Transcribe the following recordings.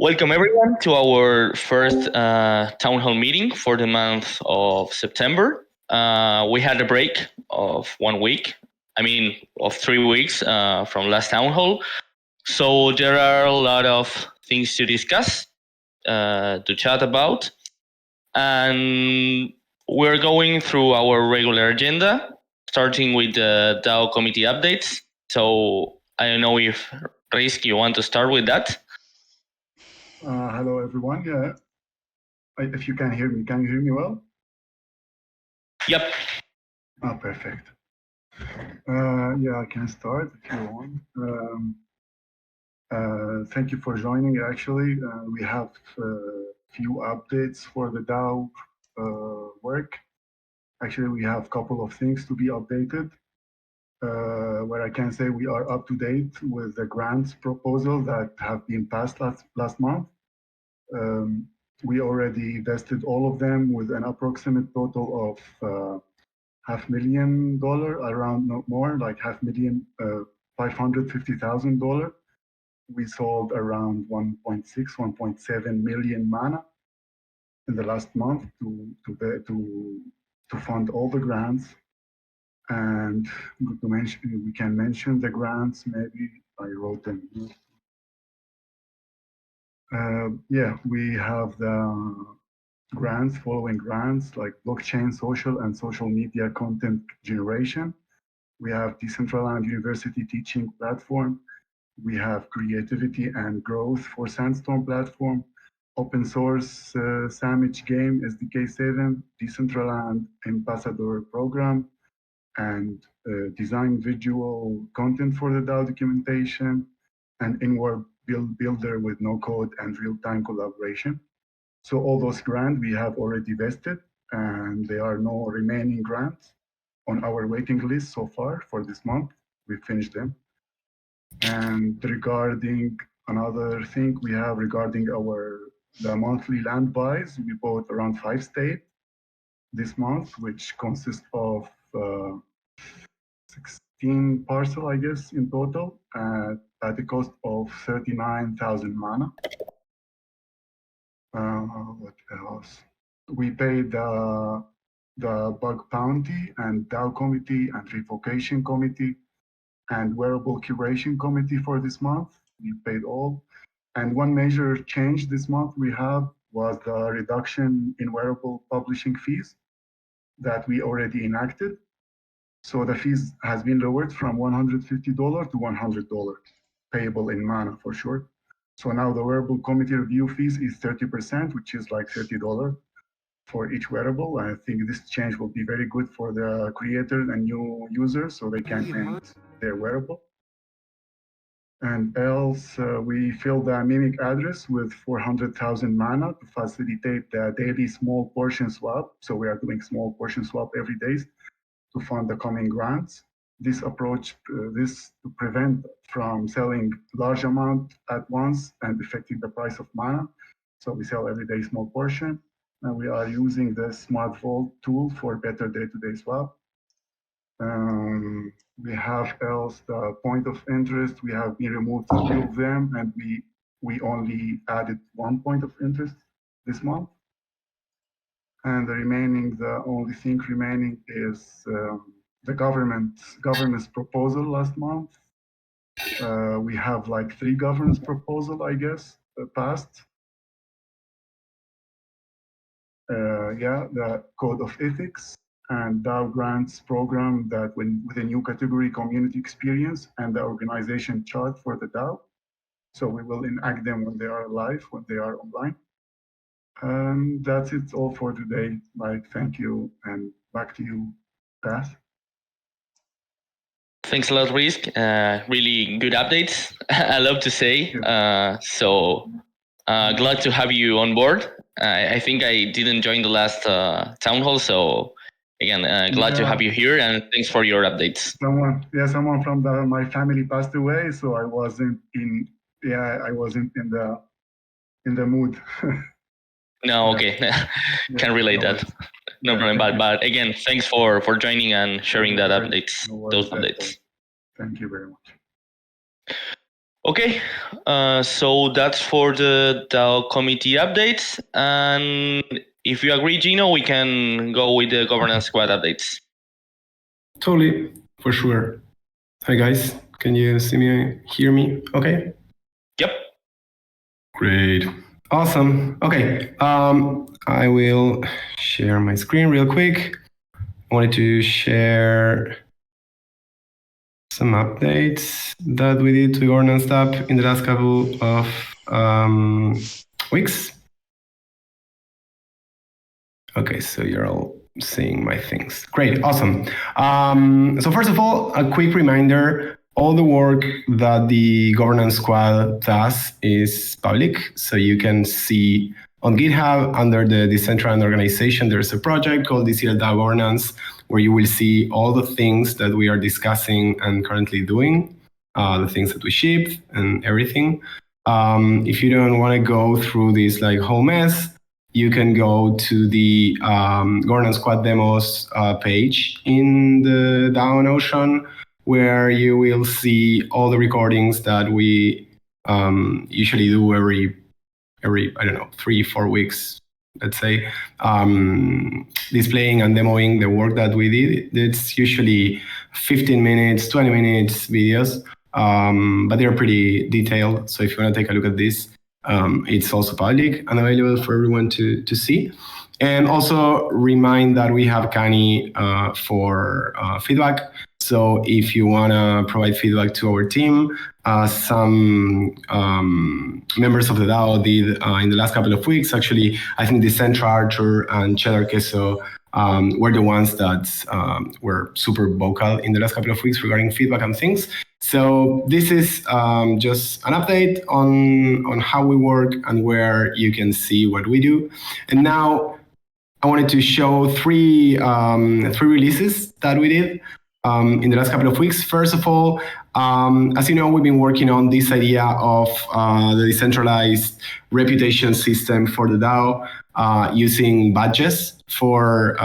Welcome everyone to our first town hall meeting for the month of September. We had a break of 1 week, of 3 weeks from last town hall. So there are a lot of things to discuss, to chat about. And we're going through our regular agenda, starting with the DAO Committee updates. So I don't know if Risk, you want to start with that? Hello, everyone. Yeah, if you can hear me well? Yep. Oh, perfect. Yeah, I can start if you want. Thank you for joining. Actually, we have a few updates for the DAO work. Actually, we have a couple of things to be updated. Where I can say we are up to date with the grants proposal that have been passed last month. We already vested all of them with an approximate total of $500,000, around no more, like $550,000. We sold around 1.6, 1.7 million mana in the last month to fund all the grants. And we can mention the grants. Maybe I wrote them. Yeah, we have the grants, following grants like blockchain, social, and social media content generation. We have Decentraland University teaching platform. We have creativity and growth for Sandstorm platform, open source sandwich game SDK7, Decentraland ambassador program, and design visual content for the DAO documentation, and inward builder with no code and real-time collaboration. So all those grants we have already vested, and there are no remaining grants on our waiting list so far for this month. We finished them. And regarding another thing we have regarding the monthly land buys, we bought around 5 states this month, which consists of 16 parcel, I guess, in total, at the cost of 39,000 mana. What else? We paid the bug bounty and DAO committee and revocation committee and wearable curation committee for this month. We paid all. And one major change this month we have was the reduction in wearable publishing fees that we already enacted. So the fees has been lowered from $150 to $100, payable in mana for sure. So now the wearable committee review fees is 30%, which is like $30 for each wearable. I think this change will be very good for the creators and new users so they can mint their wearable. And else, we fill the mimic address with 400,000 mana to facilitate the daily small portion swap. So we are doing small portion swap every day to fund the coming grants. This approach, this to prevent from selling large amount at once and affecting the price of mana. So we sell every day small portion. And we are using the Smart Vault tool for better day-to-day swap. We have else the point of interest. We have been removed a few of them, and we only added 1 point of interest this month. And the only thing remaining is the government's proposal last month. We have like 3 governance proposal, I guess, passed. Yeah, the code of ethics and DAO grants program that with a new category, community experience, and the organization chart for the DAO. So we will enact them when they are live, when they are online. And that's it all for today. Like, thank you, and back to you, Beth. Thanks a lot, Risk. Really good updates. I love to say. Glad to have you on board. I think I didn't join the last town hall, so again, glad to have you here, and thanks for your updates. Someone from my family passed away, so I wasn't in the mood. No, okay, can relate that. No problem. But again, thanks for joining and sharing those updates. Thank you very much. Okay, so that's for the DAO committee updates. And if you agree, Gino, we can go with the governance squad updates. Totally, for sure. Hi guys, can you see me, hear me? Okay. Yep. Great. Awesome. Okay. I will share my screen real quick. I wanted to share some updates that we did to the governance tab in the last couple of weeks. Okay, so you're all seeing my things. Great, awesome. So first of all, a quick reminder, all the work that the governance squad does is public. So you can see on GitHub under the Decentraland organization, there's a project called DCL DAO Governance, where you will see all the things that we are discussing and currently doing, the things that we shipped and everything. If you don't want to go through this like whole mess, you can go to the Governance Squad demos page in the DAO Notion, where you will see all the recordings that we usually do every I don't know 3-4 weeks, let's say, displaying and demoing the work that we did. It's usually 15 minutes, 20 minutes videos, but they're pretty detailed. So if you want to take a look at this, it's also public and available for everyone to see. And also remind that we have Kani for feedback. So if you want to provide feedback to our team, some members of the DAO did in the last couple of weeks. Actually, I think Decentra, Arthur, and Cheddar Queso were the ones that were super vocal in the last couple of weeks regarding feedback and things. So this is just an update on how we work and where you can see what we do. And now I wanted to show three releases that we did in the last couple of weeks. First of all, as you know, we've been working on this idea of the decentralized reputation system for the DAO using badges for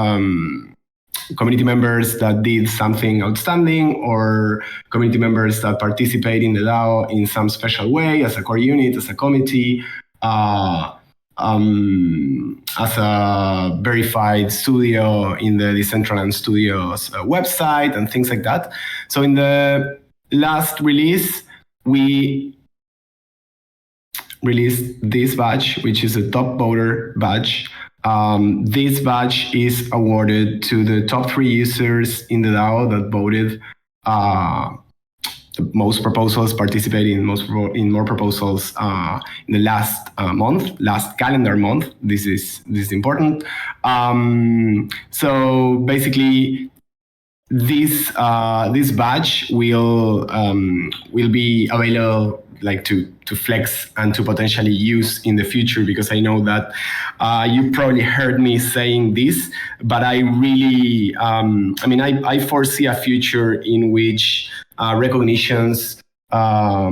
community members that did something outstanding, or community members that participate in the DAO in some special way, as a core unit, as a committee, as a verified studio in the Decentraland Studios website and things like that. So in the last release, we released this badge, which is a top voter badge. This badge is awarded to the top 3 users in the DAO that voted the most proposals, participating in more proposals in the last last calendar month. This is important. So basically, this badge will be available like to flex and to potentially use in the future, because I know that you probably heard me saying this, but I really I foresee a future in which recognitions for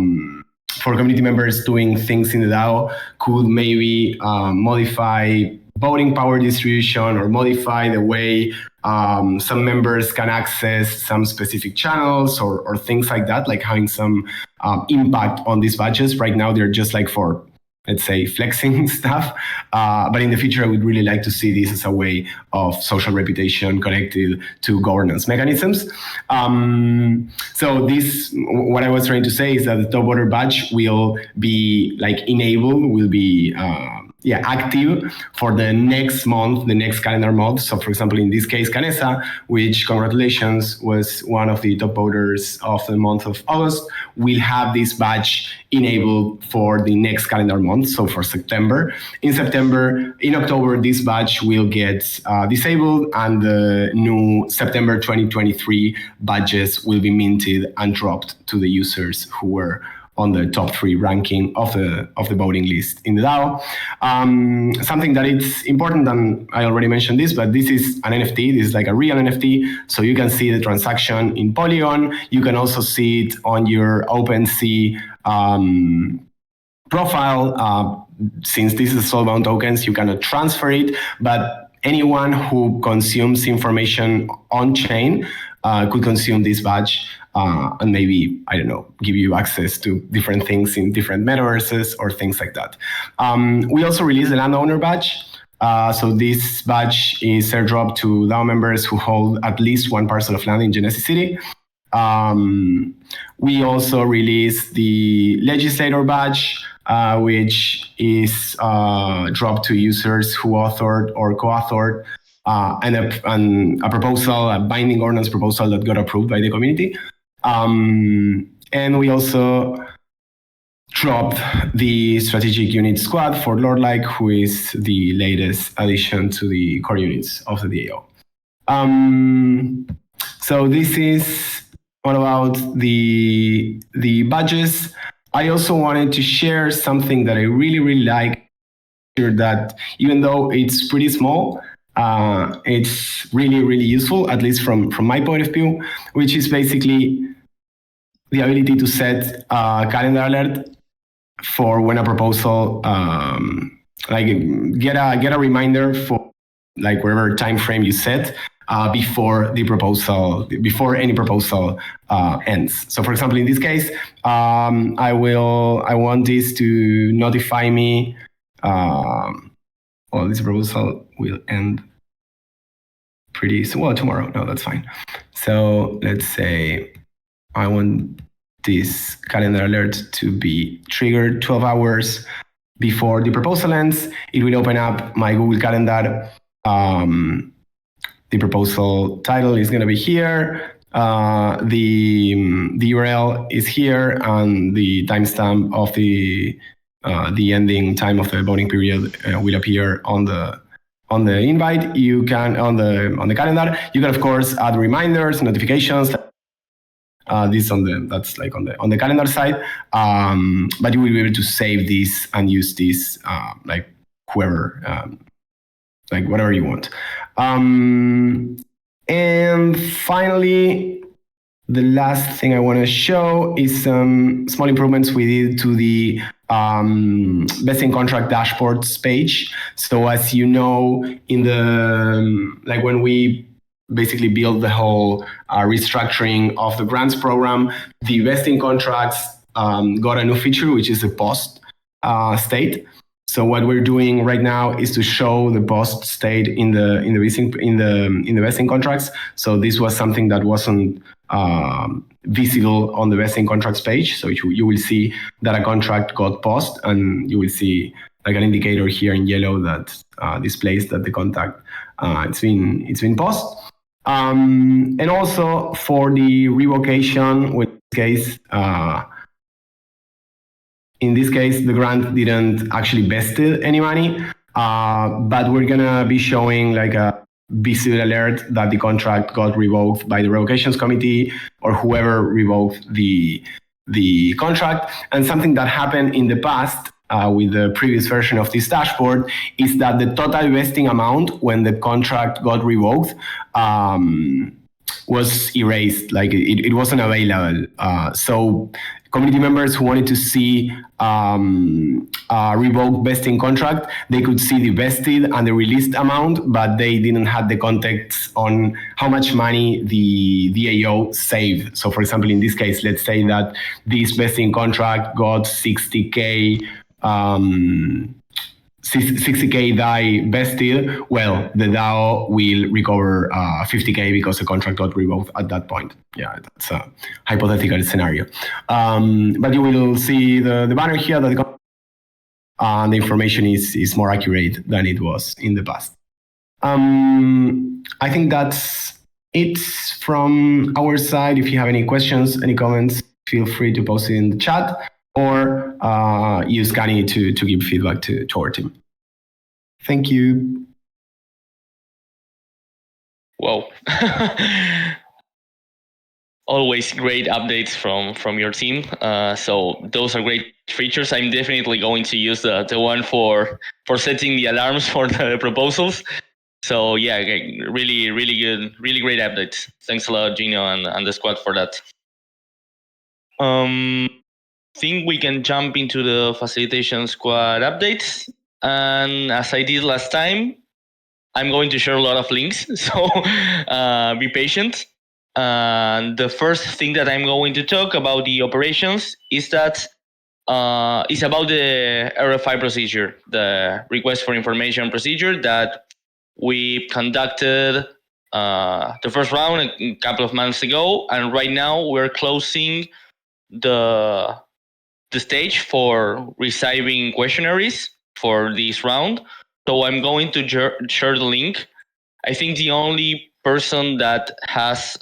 community members doing things in the DAO could maybe modify voting power distribution, or modify the way some members can access some specific channels, or things like that, like having some impact on these badges. Right now, they're just like for, let's say, flexing stuff. But in the future, I would really like to see this as a way of social reputation connected to governance mechanisms. So this, what I was trying to say is that the top voter badge will be like enabled, will be active for the next month, the next calendar month. So for example, in this case, Canessa, which, congratulations, was one of the top voters of the month of August, will have this badge enabled for the next calendar month, so for September. In October, this badge will get disabled, and the new September 2023 badges will be minted and dropped to the users who were on the top 3 ranking of the voting list in the DAO. Something that it's important, and I already mentioned this, but this is an NFT. This is like a real NFT, so you can see the transaction in Polygon. You can also see it on your OpenSea profile. Since this is soulbound tokens, you cannot transfer it, but anyone who consumes information on chain could consume this badge and maybe, I don't know, give you access to different things in different metaverses or things like that. We also released the landowner badge. So this badge is airdropped to DAO members who hold at least one parcel of land in Genesis City. We also released the legislator badge, which is dropped to users who authored or co-authored and a proposal, a binding ordinance proposal that got approved by the community. And we also dropped the strategic unit squad for Lordlike, who is the latest addition to the core units of the DAO. So this is all about the badges. I also wanted to share something that I really, really like, that even though it's pretty small, it's really, really useful, at least from my point of view, which is basically the ability to set a calendar alert for when a proposal, like get a reminder for like whatever time frame you set before any proposal ends. So, for example, in this case, I want this to notify me. Well, this proposal will end pretty soon. Well, tomorrow. No, that's fine. So let's say I want this calendar alert to be triggered 12 hours before the proposal ends. It will open up my Google Calendar. The proposal title is going to be here. The URL is here, and the timestamp of the ending time of the voting period will appear on the invite. You can on the calendar. You can of course add reminders, notifications. This that's like on the calendar side, but you will be able to save this and use this like whoever, like whatever you want. And finally, the last thing I want to show is some small improvements we did to the vesting contract dashboards page. So as you know, in the like when we basically build the whole restructuring of the grants program, the vesting contracts got a new feature, which is the post state. So what we're doing right now is to show the post state in the vesting contracts. So this was something that wasn't visible on the vesting contracts page. So you will see that a contract got paused, and you will see like an indicator here in yellow that displays that the contract it's been paused. And also for the revocation, in this case, the grant didn't actually vested any money, but we're gonna be showing like a visible alert that the contract got revoked by the revocations committee or whoever revoked the contract. And something that happened in the past with the previous version of this dashboard is that the total vesting amount when the contract got revoked was erased, like it wasn't available. So community members who wanted to see a revoked vesting contract, they could see the vested and the released amount, but they didn't have the context on how much money the DAO saved. So for example, in this case, let's say that this vesting contract got 60K 60K DAI vested, well, the DAO will recover 50K because the contract got revoked at that point. Yeah, that's a hypothetical scenario. But you will see the banner here that the information is more accurate than it was in the past. I think that's it from our side. If you have any questions, any comments, feel free to post it in the chat, or use Gani to give feedback to our team. Thank you. Well, always great updates from your team. So those are great features. I'm definitely going to use the one for setting the alarms for the proposals. So yeah, really good, really great updates. Thanks a lot, Gino and the squad for that. Think we can jump into the Facilitation Squad updates. And as I did last time, I'm going to share a lot of links, so be patient. The first thing that I'm going to talk about the operations is that is about the RFI procedure, the request for information procedure that we conducted the first round a couple of months ago, and right now we're closing the stage for receiving questionnaires for this round. So I'm going to share the link. I think the only person that has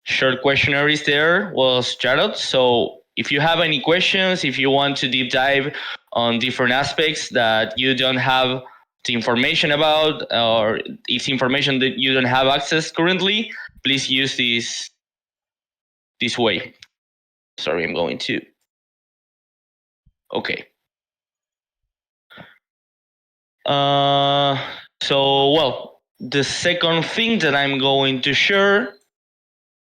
shared questionnaires there was Jared. So if you have any questions, if you want to deep dive on different aspects that you don't have the information about, or it's information that you don't have access currently, please use this way. Sorry, I'm going to. Okay. Well, the second thing that I'm going to share,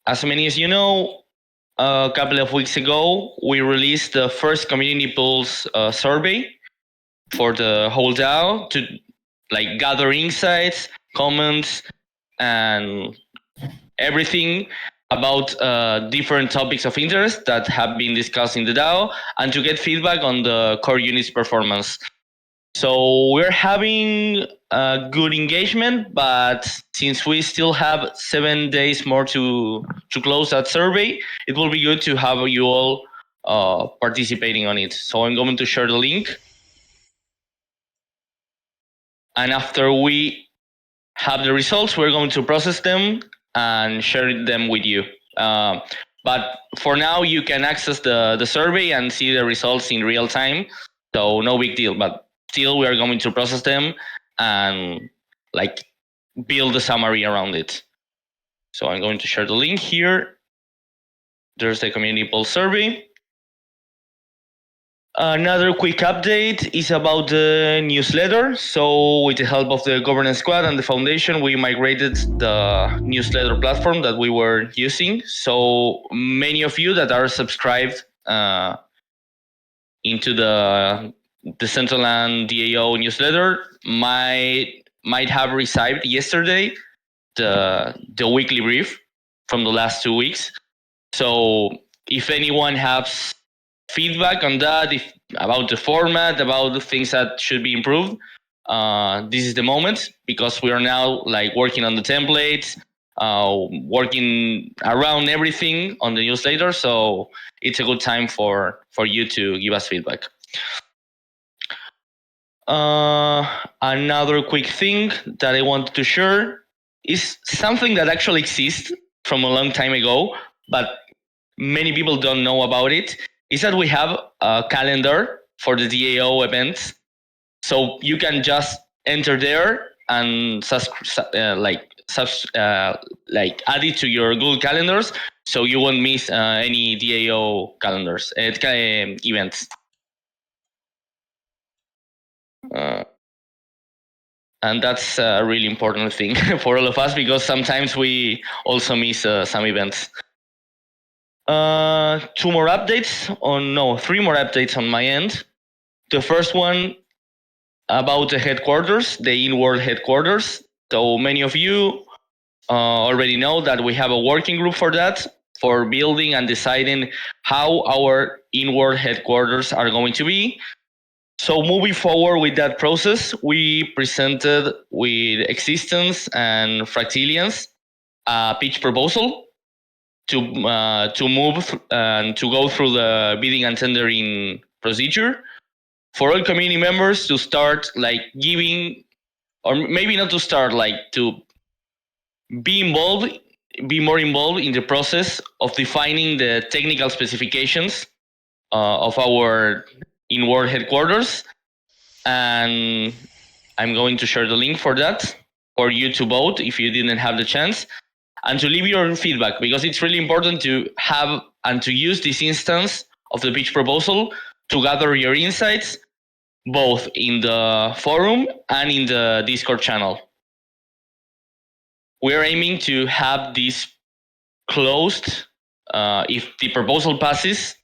as many as you know, a couple of weeks ago, we released the first community pulse survey for the whole DAO to like gather insights, comments, and everything about different topics of interest that have been discussed in the DAO, and to get feedback on the core unit's performance. So we're having a good engagement, but since we still have 7 days more to close that survey, it will be good to have you all participating on it. So I'm going to share the link. And after we have the results, we're going to process them and share them with you. But for now, you can access the survey and see the results in real time. So no big deal, but still we are going to process them and like build a summary around it. So I'm going to share the link here. There's the community poll survey. Another quick update is about the newsletter. So with the help of the governance squad and the foundation, we migrated the newsletter platform that we were using. So many of you that are subscribed into the Decentraland DAO newsletter might have received yesterday the weekly brief from the last 2 weeks. So if anyone has feedback on that, if about the format, about the things that should be improved, this is the moment, because we are now like working on the templates, working around everything on the newsletter. So it's a good time for you to give us feedback. Another quick thing that I wanted to share is something that actually exists from a long time ago, but many people don't know about it, is that we have a calendar for the DAO events. So you can just enter there and add it to your Google calendars, so you won't miss any DAO calendars events. And that's a really important thing for all of us, because sometimes we also miss some events. Three more updates on my end. The first one about the headquarters, the in-world headquarters. So many of you already know that we have a working group for that, for building and deciding how our in-world headquarters are going to be. So moving forward with that process, we presented with Existence and Fractilians a pitch proposal to move and to go through the bidding and tendering procedure for all community members to start like giving, or maybe not to start, like to be more involved in the process of defining the technical specifications of our in-world headquarters. And I'm going to share the link for that for you to vote if you didn't have the chance, and to leave your feedback, because it's really important to have and to use this instance of the pitch proposal to gather your insights, both in the forum and in the Discord channel. We're aiming to have this closed. If the proposal passes,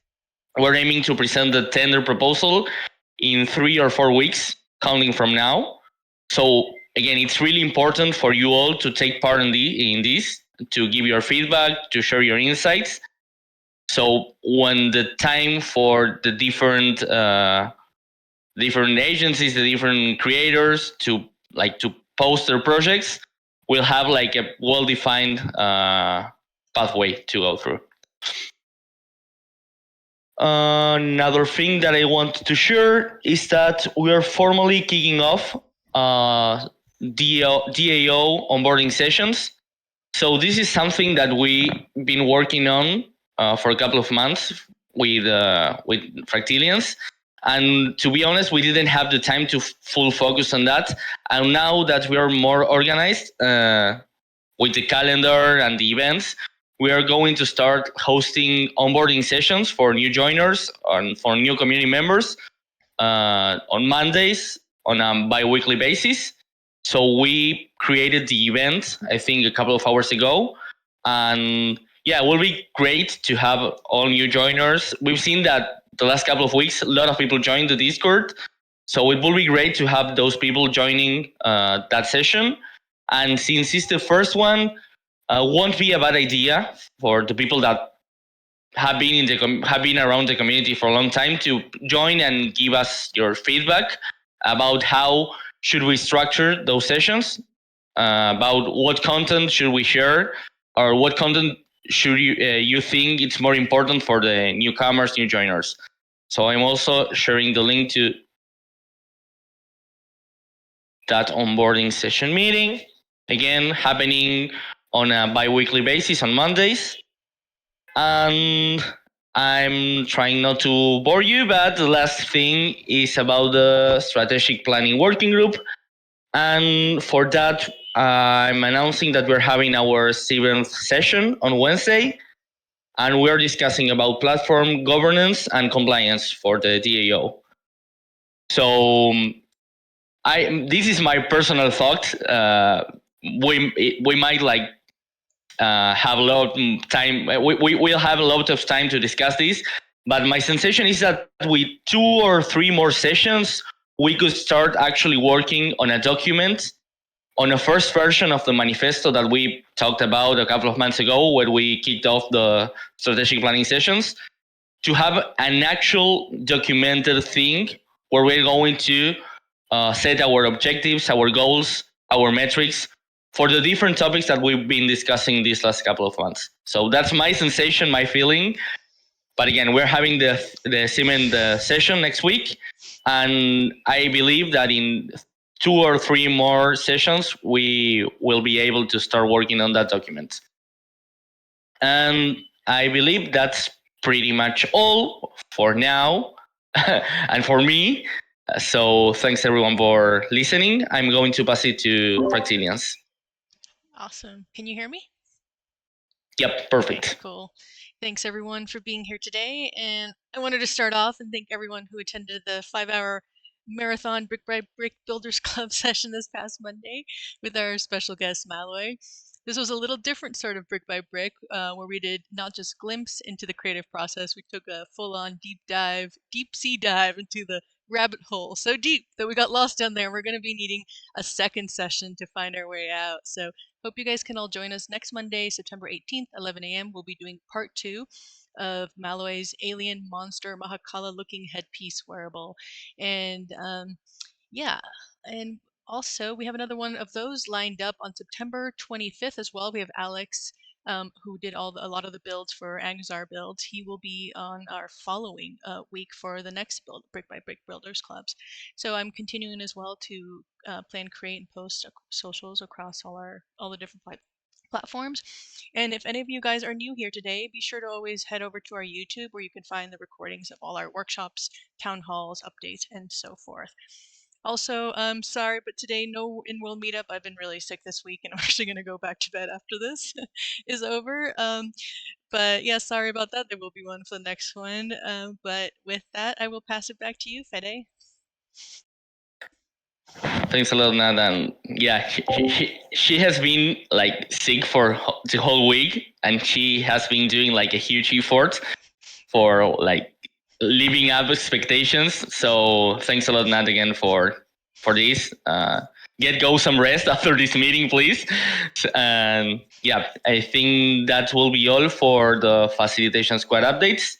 we're aiming to present the tender proposal in 3 or 4 weeks, counting from now. So again, it's really important for you all to take part in this to give your feedback, to share your insights. So when the time for the different agencies, the different creators to post their projects, we'll have like a well-defined pathway to go through. Another thing that I want to share is that we are formally kicking off DAO onboarding sessions. So this is something that we've been working on for a couple of months with Fractilians. And to be honest, we didn't have the time to full focus on that. And now that we are more organized with the calendar and the events, we are going to start hosting onboarding sessions for new joiners and for new community members on Mondays on a bi-weekly basis. So we created the event, I think, a couple of hours ago. And yeah, it will be great to have all new joiners. We've seen that the last couple of weeks, a lot of people joined the Discord. So it will be great to have those people joining that session. And since it's the first one, won't be a bad idea for the people that have been around the community for a long time to join and give us your feedback about how should we structure those sessions, about what content should we share, or what content should you think it's more important for the newcomers, new joiners. So I'm also sharing the link to that onboarding session meeting, again happening on a bi-weekly basis on Mondays. And I'm trying not to bore you, but the last thing is about the strategic planning working group. And for that, I'm announcing that we're having our 7th session on Wednesday. And we're discussing about platform governance and compliance for the DAO. So this is my personal thought. We might have a lot of time. We'll have a lot of time to discuss this. But my sensation is that with 2 or 3 more sessions, we could start actually working on a document, on a first version of the manifesto that we talked about a couple of months ago when we kicked off the strategic planning sessions, to have an actual documented thing where we're going to set our objectives, our goals, our metrics for the different topics that we've been discussing these last couple of months. So that's my sensation, my feeling. But again, we're having the 7th session next week. And I believe that in 2 or 3 more sessions, we will be able to start working on that document. And I believe that's pretty much all for now and for me. So thanks everyone for listening. I'm going to pass it to Fractilians. Awesome. Can you hear me? Yep, perfect. Cool. Thanks everyone for being here today. And I wanted to start off and thank everyone who attended the 5-hour marathon Brick by Brick Builders Club session this past Monday with our special guest Malloy. This was a little different sort of brick by brick where we did not just glimpse into the creative process, we took a full-on deep sea dive into the rabbit hole, so deep that we got lost down there. We're going to be needing a second session to find our way out. So hope you guys can all join us next Monday, September 18th, 11 a.m. We'll be doing part 2 of Malloy's alien monster Mahakala looking headpiece wearable. And yeah, and also we have another one of those lined up on September 25th as well. We have Alex who did a lot of the builds for Angzar builds. He will be on our following week for the next build, Brick by Brick Builders Clubs. So I'm continuing as well to plan, create, and post socials across all the different platforms. And if any of you guys are new here today, be sure to always head over to our YouTube where you can find the recordings of all our workshops, town halls, updates, and so forth. Also, sorry, but today no in-world meetup. I've been really sick this week and I'm actually going to go back to bed after this is over. But yeah, sorry about that. There will be one for the next one. But with that, I will pass it back to you, Fede. Thanks a lot, Nat. And yeah, she has been sick for the whole week, and she has been doing a huge effort for living up expectations. So thanks a lot, Nat, again for this. go some rest after this meeting, please. And yeah, I think that will be all for the Facilitation Squad updates.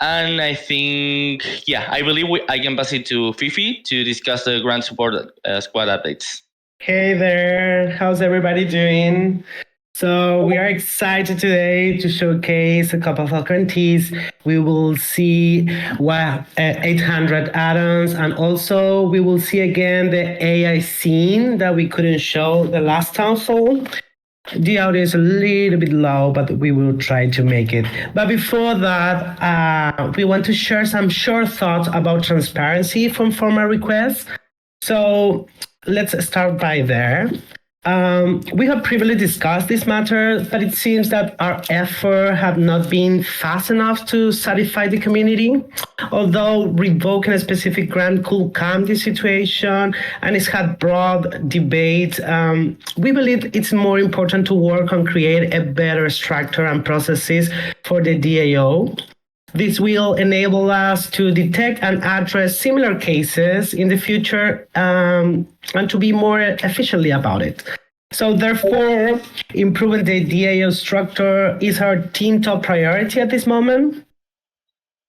And I think, I believe I can pass it to Fifi to discuss the Grant Support Squad updates. Hey there, how's everybody doing? So we are excited today to showcase a couple of grantees. We will see 800 add-ons, and also we will see again the AI scene that we couldn't show the last town hall. The audio is a little bit low, but we will try to make it. But before that, we want to share some short thoughts about transparency from formal requests. So let's start by there. We have previously discussed this matter, but it seems that our efforts have not been fast enough to satisfy the community. Although revoking a specific grant could calm the situation and it's had broad debate, we believe it's more important to work on create a better structure and processes for the DAO. This will enable us to detect and address similar cases in the future and to be more efficiently about it. So therefore, improving the DAO structure is our team top priority at this moment.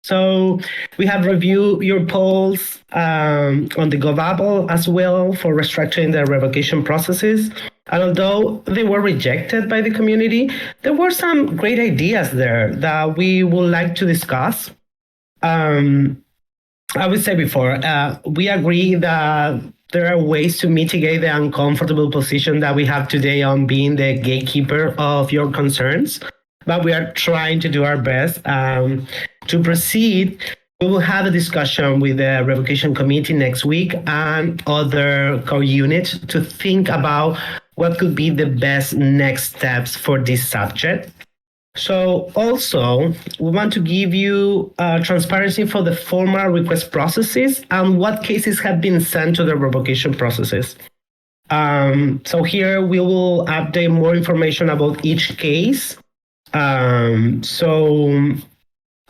So we have reviewed your polls on the Gov as well for restructuring the revocation processes. And although they were rejected by the community, there were some great ideas there that we would like to discuss. I would say before, we agree that there are ways to mitigate the uncomfortable position that we have today on being the gatekeeper of your concerns. But we are trying to do our best. To proceed, we will have a discussion with the revocation committee next week and other core units to think about what could be the best next steps for this subject. So also, we want to give you transparency for the formal request processes and what cases have been sent to the revocation processes. So here we will update more information about each case.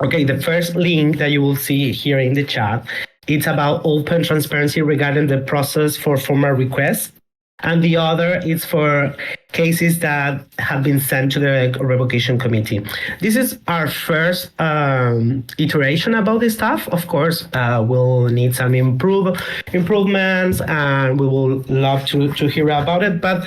Okay, the first link that you will see here in the chat, it's about open transparency regarding the process for formal requests. And the other is for cases that have been sent to the revocation committee. This is our first iteration about this stuff. Of course, we'll need some improvements, and we will love to hear about it. But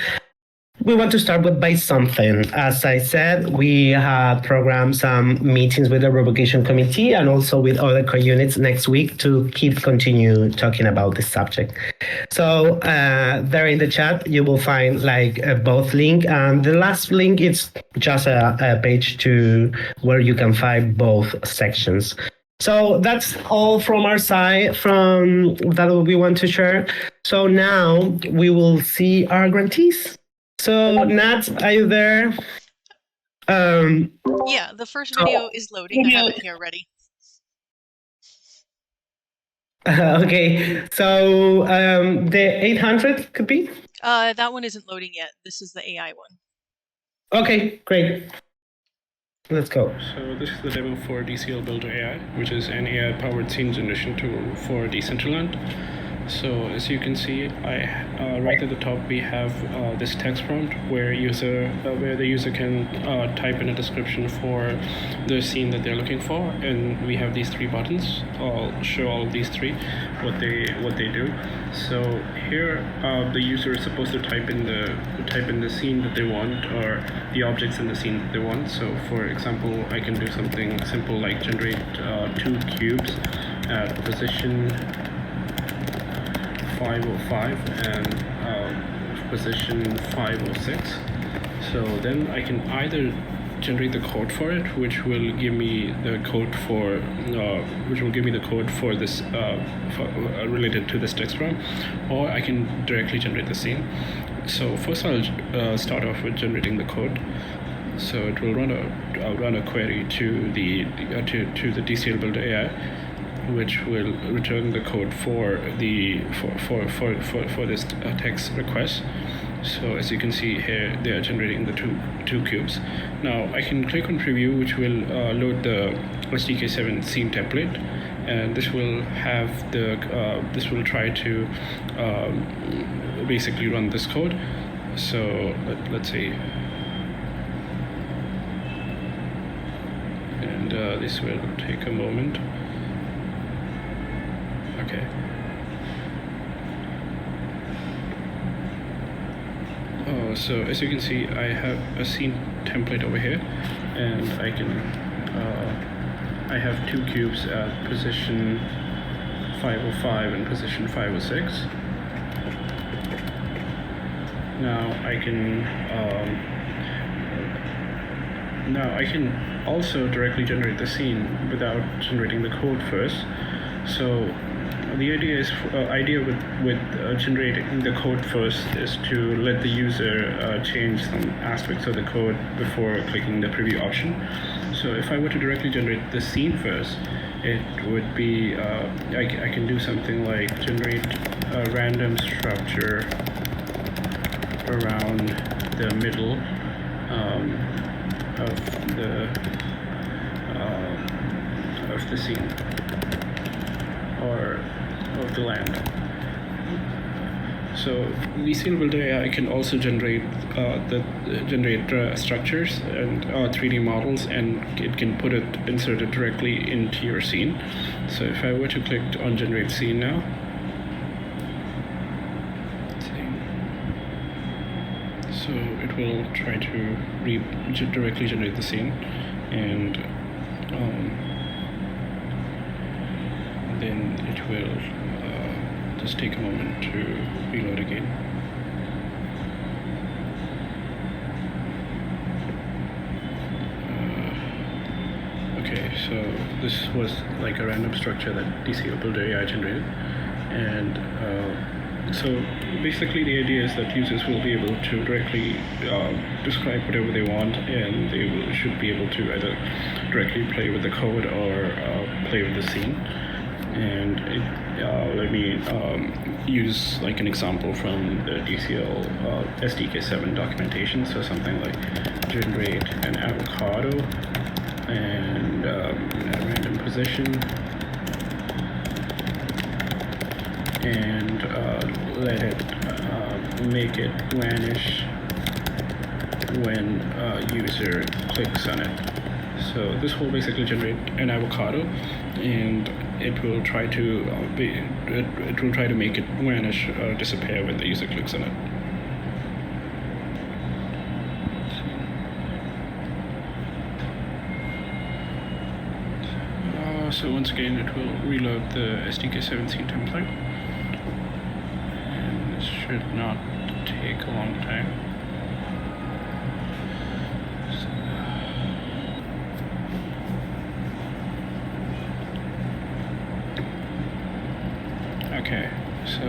we want to start by something. As I said, we have programmed some meetings with the revocation committee and also with other co-units next week to continue talking about this subject. So there in the chat, you will find both link, and the last link is just a page to where you can find both sections. So that's all from our side from that we want to share. So now we will see our grantees. So, Nat, are you there? Yeah, the first video is loading. I have it here ready. Okay, so the 800 could be? That one isn't loading yet. This is the AI one. Okay, great. Let's go. So this is the demo for DCL Builder AI, which is an AI-powered scene generation tool for Decentraland. So as you can see, right at the top we have this text prompt where the user can type in a description for the scene that they're looking for, and we have these three buttons. I'll show all of these three what they do. So here the user is supposed to type in the scene that they want, or the objects in the scene that they want. So for example, I can do something simple like generate 2 cubes at position 505 and position 506. So then I can either generate the code for it, which will give me the code for this related to this text prompt, or I can directly generate the scene. So first I'll start off with generating the code. So it will run a query to the DCL Builder AI, which will return the code for this text request. So as you can see here, they are generating the two cubes. Now I can click on preview, which will load the SDK7 scene template, and this will have this will try to basically run this code. So let's see, and this will take a moment. Okay. So as you can see, I have a scene template over here, and I can I have 2 cubes at position 505 and position 506. Now I can also directly generate the scene without generating the code first. So the idea with generating the code first is to let the user change some aspects of the code before clicking the preview option. So if I were to directly generate the scene first, it would be I can do something like generate a random structure around the middle of the scene or of the land. So DCL Builder AI can also generate structures and 3D models, and it can insert it directly into your scene. So if I were to click on generate scene now, so it will try to directly generate the scene, and then it will just take a moment to reload again. Okay, so this was like a random structure that DCL Builder AI generated, and so basically the idea is that users will be able to directly describe whatever they want, and they should be able to either directly play with the code or play with the scene. And let me use like an example from the DCL SDK 7 documentation. So something like generate an avocado and a random position, and let it make it vanish when a user clicks on it. So this will basically generate an avocado, and it will try to make it vanish or disappear when the user clicks on it. So once again, it will reload the SDK 17 template, and this should not take a long time. Okay, so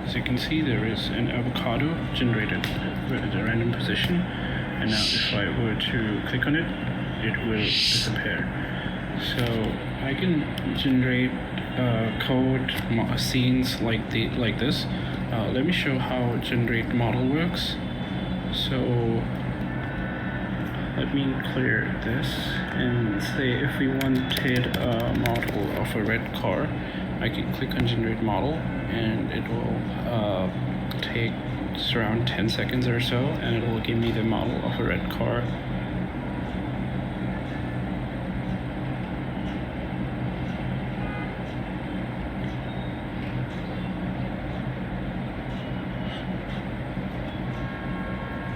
as you can see, there is an avocado generated with a random position, and now if I were to click on it, it will disappear. So I can generate code scenes like this. Let me show how generate model works. So let me clear this and say if we wanted a model of a red car, I can click on generate model, and it will take around 10 seconds or so, and it will give me the model of a red car.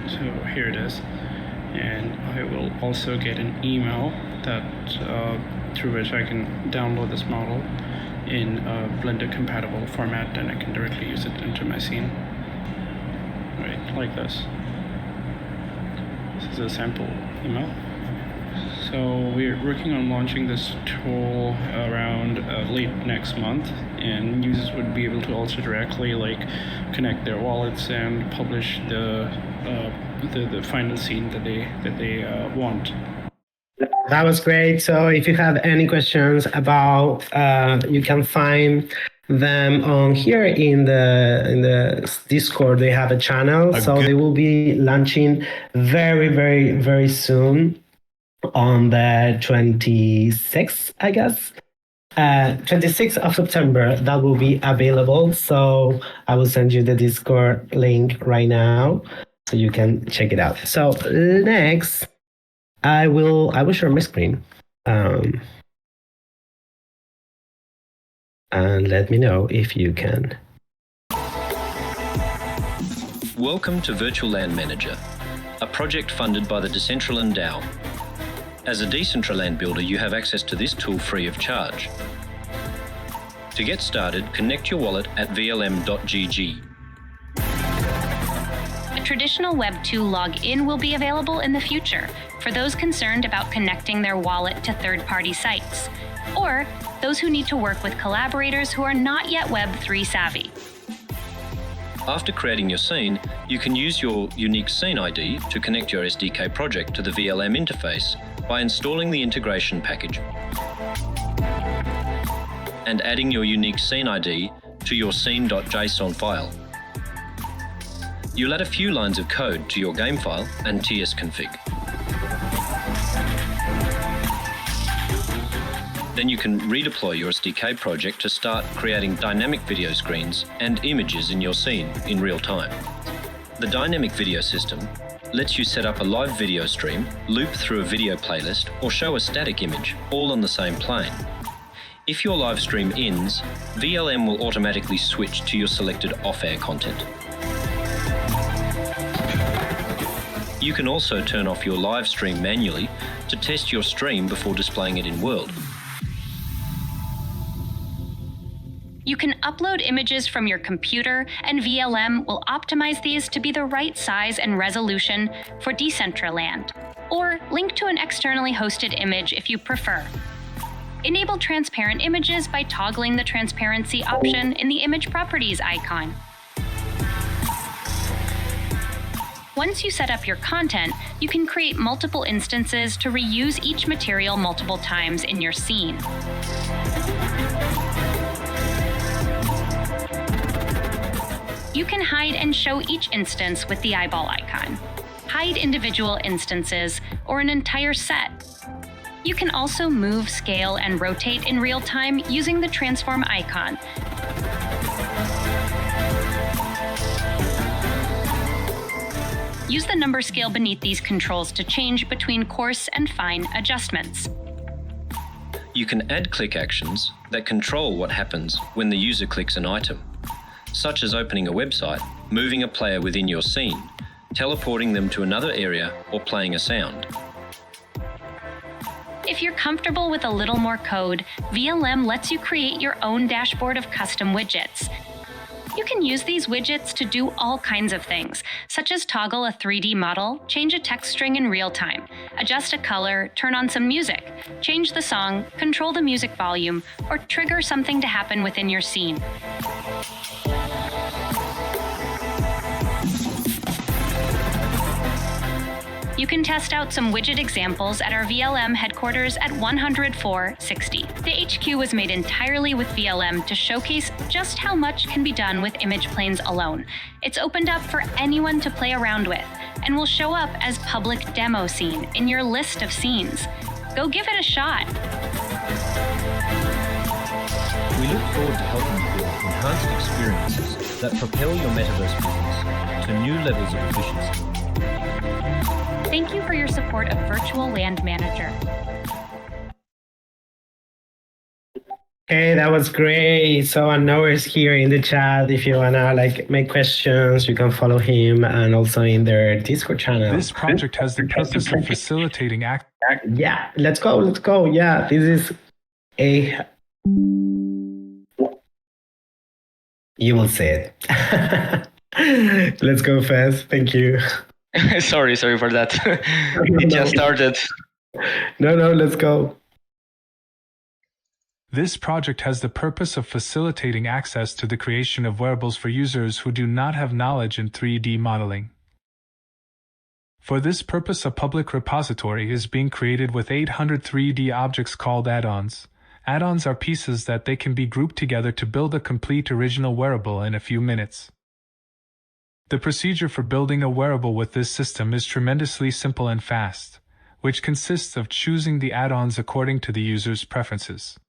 So here it is, and I will also get an email that through which I can download this model in a Blender compatible format, and I can directly use it into my scene. Right, like this. This is a sample email. So we're working on launching this tool around late next month, and users would be able to also directly connect their wallets and publish the final scene that they want. That was great. So if you have any questions about, you can find them on here in the Discord. They have a channel, so they will be launching very, very, very soon on the 26th, I guess. 26th of September, that will be available. So I will send you the Discord link right now so you can check it out. So next, I will share my screen. And let me know if you can. Welcome to Virtual Land Manager, a project funded by the Decentraland DAO. As a Decentraland builder, you have access to this tool free of charge. To get started, connect your wallet at vlm.gg. A traditional Web 2 login will be available in the future for those concerned about connecting their wallet to third-party sites, or those who need to work with collaborators who are not yet Web 3 savvy. After creating your scene, you can use your unique scene ID to connect your SDK project to the VLM interface by installing the integration package and adding your unique scene ID to your scene.json file. You'll add a few lines of code to your game file and tsconfig. Then you can redeploy your SDK project to start creating dynamic video screens and images in your scene in real time. The dynamic video system lets you set up a live video stream, loop through a video playlist, or show a static image, all on the same plane. If your live stream ends, VLM will automatically switch to your selected off-air content. You can also turn off your live stream manually to test your stream before displaying it in World. You can upload images from your computer, and VLM will optimize these to be the right size and resolution for Decentraland, or link to an externally hosted image if you prefer. Enable transparent images by toggling the transparency option in the image properties icon. Once you set up your content, you can create multiple instances to reuse each material multiple times in your scene. You can hide and show each instance with the eyeball icon, hide individual instances, or an entire set. You can also move, scale, and rotate in real time using the transform icon. Use the number scale beneath these controls to change between coarse and fine adjustments. You can add click actions that control what happens when the user clicks an item, such as opening a website, moving a player within your scene, teleporting them to another area, or playing a sound. If you're comfortable with a little more code, VLM lets you create your own dashboard of custom widgets. You can use these widgets to do all kinds of things, such as toggle a 3D model, change a text string in real time, adjust a color, turn on some music, change the song, control the music volume, or trigger something to happen within your scene. You can test out some widget examples at our VLM headquarters at 10460. The HQ was made entirely with VLM to showcase just how much can be done with image planes alone. It's opened up for anyone to play around with, and will show up as public demo scene in your list of scenes. Go give it a shot. We look forward to helping you build enhanced experiences that propel your metaverse business to new levels of efficiency. Thank you for your support of Virtual Land Manager. Hey, that was great. So Noah is here in the chat. If you wanna make questions, you can follow him, and also in their Discord channel. This project has the purpose of facilitating Yeah, let's go. Yeah, this is a. You will say it. Let's go fast. Thank you. sorry for that. It just started. No, let's go. This project has the purpose of facilitating access to the creation of wearables for users who do not have knowledge in 3D modeling. For this purpose, a public repository is being created with 800 3D objects called add-ons. Add-ons are pieces that they can be grouped together to build a complete original wearable in a few minutes. The procedure for building a wearable with this system is tremendously simple and fast, which consists of choosing the add-ons according to the user's preferences.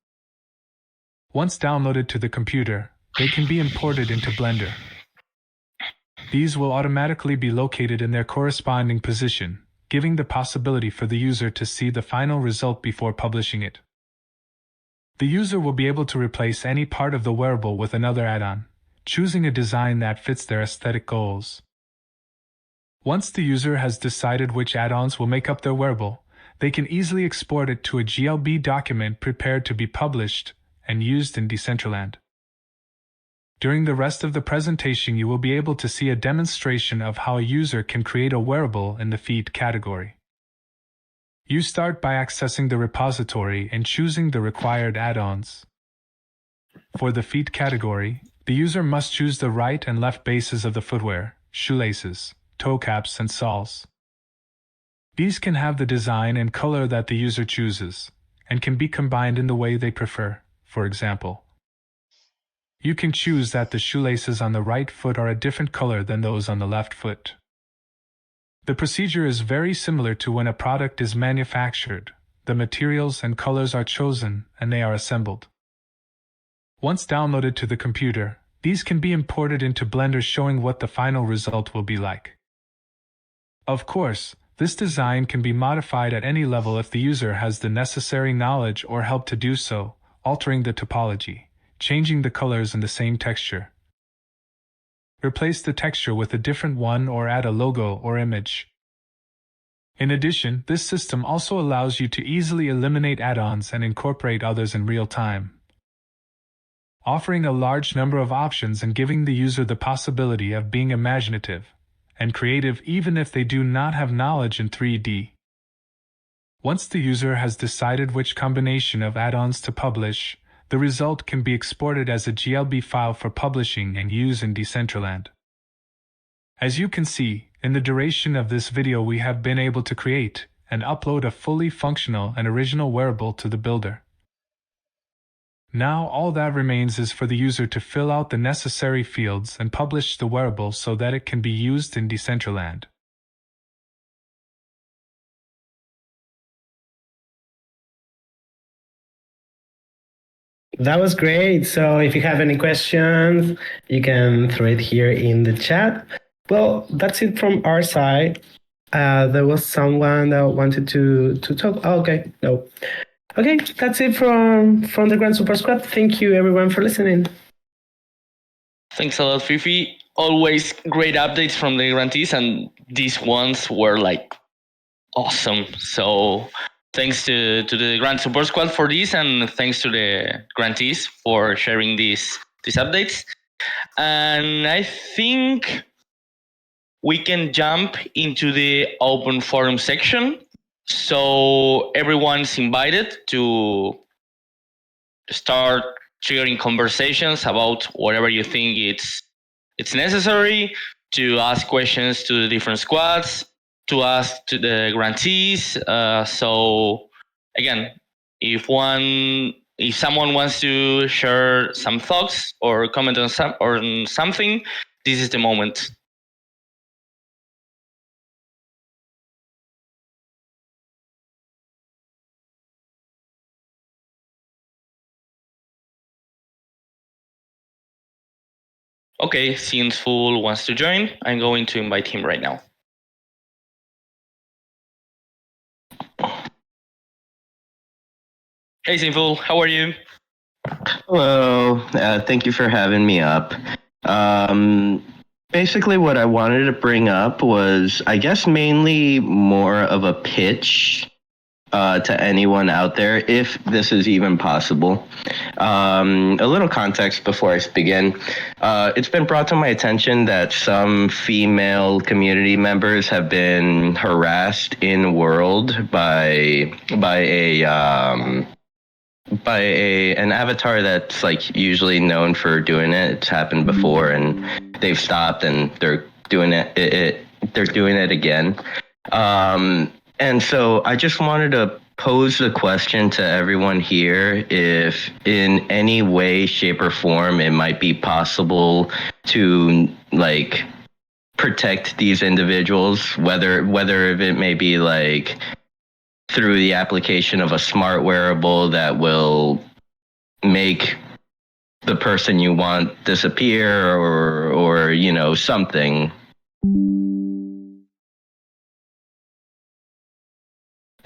Once downloaded to the computer, they can be imported into Blender. These will automatically be located in their corresponding position, giving the possibility for the user to see the final result before publishing it. The user will be able to replace any part of the wearable with another add-on, choosing a design that fits their aesthetic goals. Once the user has decided which add-ons will make up their wearable, they can easily export it to a GLB document prepared to be published and used in Decentraland. During the rest of the presentation, you will be able to see a demonstration of how a user can create a wearable in the feed category. You start by accessing the repository and choosing the required add-ons. For the feet category, the user must choose the right and left bases of the footwear, shoelaces, toe caps, and soles. These can have the design and color that the user chooses, and can be combined in the way they prefer. For example, you can choose that the shoelaces on the right foot are a different color than those on the left foot. The procedure is very similar to when a product is manufactured. The materials and colors are chosen, and they are assembled. Once downloaded to the computer, these can be imported into Blender, showing what the final result will be like. Of course, this design can be modified at any level if the user has the necessary knowledge or help to do so, altering the topology, changing the colors in the same texture. Replace the texture with a different one or add a logo or image. In addition, this system also allows you to easily eliminate add-ons and incorporate others in real time, offering a large number of options and giving the user the possibility of being imaginative and creative even if they do not have knowledge in 3D. Once the user has decided which combination of add-ons to publish, the result can be exported as a GLB file for publishing and use in Decentraland. As you can see, in the duration of this video we have been able to create and upload a fully functional and original wearable to the builder. Now all that remains is for the user to fill out the necessary fields and publish the wearable so that it can be used in Decentraland. That was great. So if you have any questions, you can throw it here in the chat. Well, that's it from our side. There was someone that wanted to talk. Oh, okay, no. Okay, that's it from the Grand Super Squad. Thank you everyone for listening. Thanks a lot, Fifi. Always great updates from the grantees, and these ones were like awesome. So thanks to the Grand Support Squad for this, and thanks to the grantees for sharing these updates. And I think we can jump into the open forum section. So everyone's invited to start triggering conversations about whatever you think it's necessary, to ask questions to the different squads, to ask to the grantees. So again, if someone wants to share some thoughts or comment on something, this is the moment. Okay, since Fool wants to join, I'm going to invite him right now. Hey, Sinful, how are you? Hello, thank you for having me up. Basically what I wanted to bring up was, I guess, mainly more of a pitch to anyone out there, if this is even possible. A little context before I begin. It's been brought to my attention that some female community members have been harassed in world by an avatar that's like usually known for doing it. It's happened before, and they've stopped, and they're doing it. They're doing it again. And so I just wanted to pose the question to everyone here, if in any way, shape, or form it might be possible to like protect these individuals, whether if it may be like through the application of a smart wearable that will make the person you want disappear or you know, something.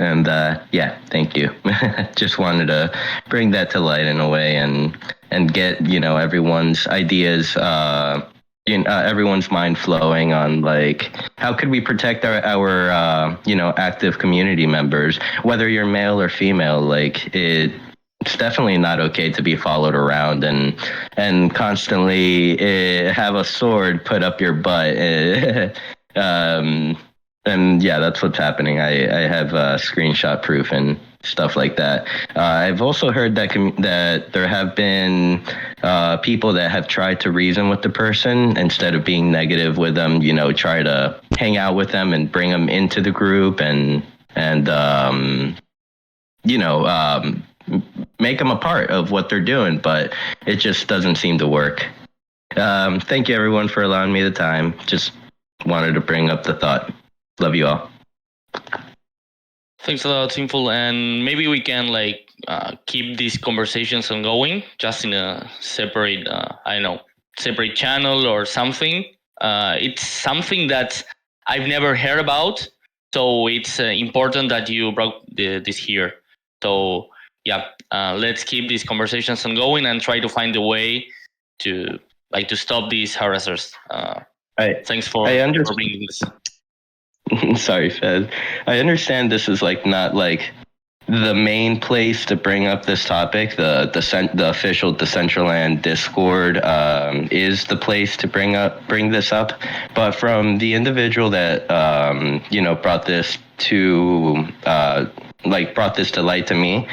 And yeah, thank you. Just wanted to bring that to light in a way and get, you know, everyone's ideas, everyone's mind flowing on like how could we protect our you know, active community members, whether you're male or female. Like it's definitely not okay to be followed around and constantly have a sword put up your butt. And yeah, that's what's happening. I have screenshot proof and stuff like that. I've also heard that that there have been people that have tried to reason with the person instead of being negative with them. You know, try to hang out with them and bring them into the group and you know, make them a part of what they're doing. But it just doesn't seem to work. Thank you, everyone, for allowing me the time. Just wanted to bring up the thought. Love you all. Thanks a lot, Sinful. And maybe we can like keep these conversations ongoing, just in a separate, I don't know, separate channel or something. It's something that I've never heard about, so it's important that you brought this here. So yeah, let's keep these conversations ongoing and try to find a way to like to stop these harassers. Thanks for bringing this. Sorry, Fez. I understand this is like not like the main place to bring up this topic. The official Decentraland Discord is the place to bring this up. But from the individual that you know, brought this to light to me,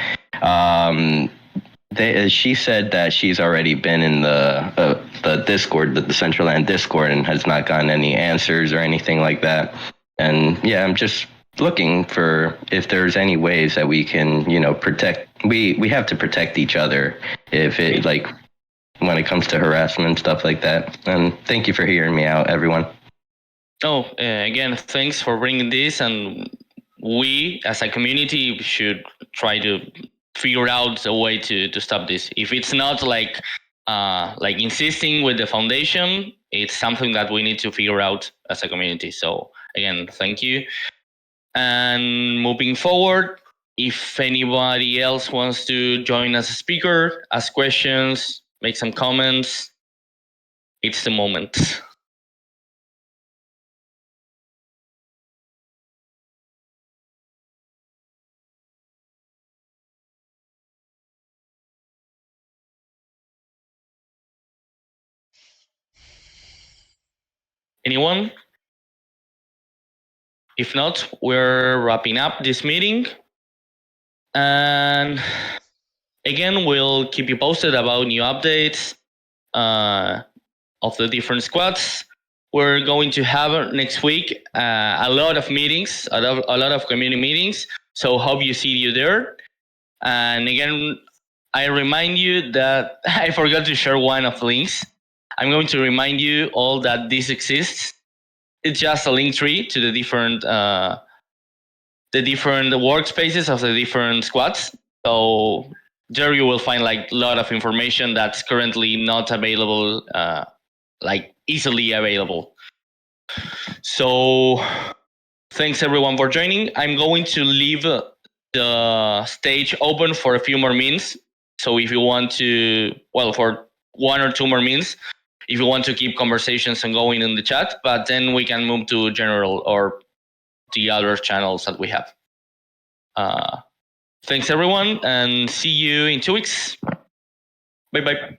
she said that she's already been in the Discord, the Decentraland Discord, and has not gotten any answers or anything like that. And yeah, I'm just looking for if there's any ways that we can, you know, protect. We have to protect each other if it like when it comes to harassment and stuff like that. And thank you for hearing me out, everyone. Oh, again, thanks for bringing this. And we as a community should try to figure out a way to stop this. If it's not like insisting with the foundation, it's something that we need to figure out as a community. So again, thank you. And moving forward, if anybody else wants to join as a speaker, ask questions, make some comments, it's the moment. Anyone? If not, we're wrapping up this meeting. And again, we'll keep you posted about new updates of the different squads. We're going to have next week a lot of meetings, a lot of community meetings. So hope you see you there. And again, I remind you that I forgot to share one of the links. I'm going to remind you all that this exists. It's just a link tree to the different workspaces of the different squads. So there you will find like a lot of information that's currently not available, like easily available. So thanks everyone for joining. I'm going to leave the stage open for a few more minutes. So if you want to, well, for 1 or 2 more minutes, if you want to keep conversations ongoing in the chat, but then we can move to general or the other channels that we have. Thanks everyone, and see you in 2 weeks. Bye-bye.